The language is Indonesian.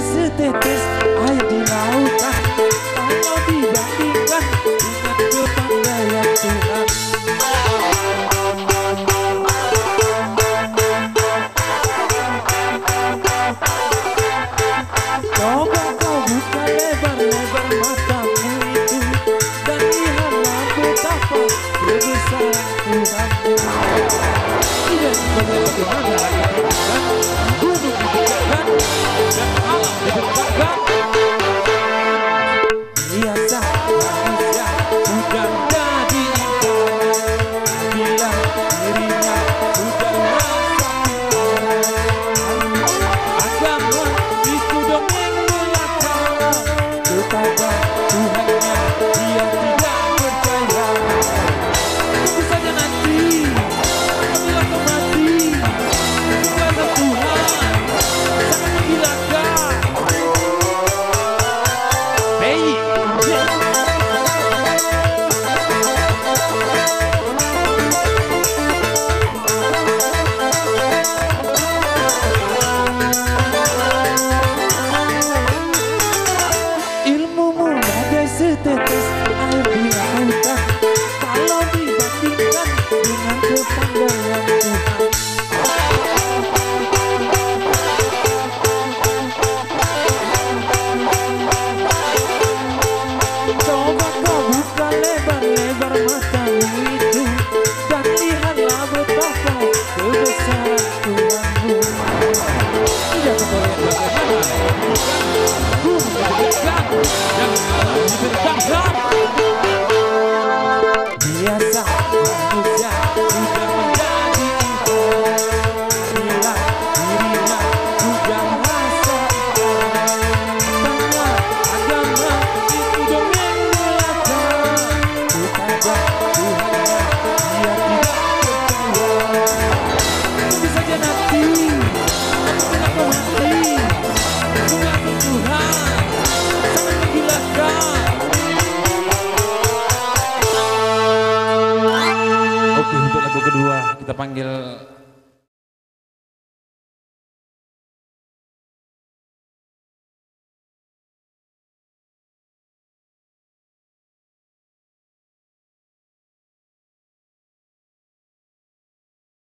Setetes air di lautan, kalau dibandingkan dengan kepandaian Tuhan. Coba kau buka lebar-lebar matamu itu dan lihatlah betapa kebesaran Tuhanmu. Tidak bagaimana dikatakan gunung ditegakkan dan alam dibentangkan. Biasa manusia sudah jadi ingkar bila dirinya sudah merasa agama itu dongeng belaka kepada Tuhannya dia tidak percaya. Tentu saja nanti apabila kau mati kepada Tuhan sangat menggilangkan. Ilmumu bagai setetes air di lautan, kalau dibandingkan dengan kepandaian Tuhan. Coba kau buka lebar-lebar matamu itu dan lihatlah betapa kebesaran Tuhanmu. Tidak boleh bagaimana gunung ditegakkan dan alam dibentangkan. Biasa manusia sudah menjadi ingkar bila dirinya sudah merasa bahwa agama itu dongeng belaka kepada Tuhannya dia tidak percaya. Tentu saja nanti apabila kau mati sungguh Tuhan sangat menggilangkan. Oke, untuk lagu kedua kita panggil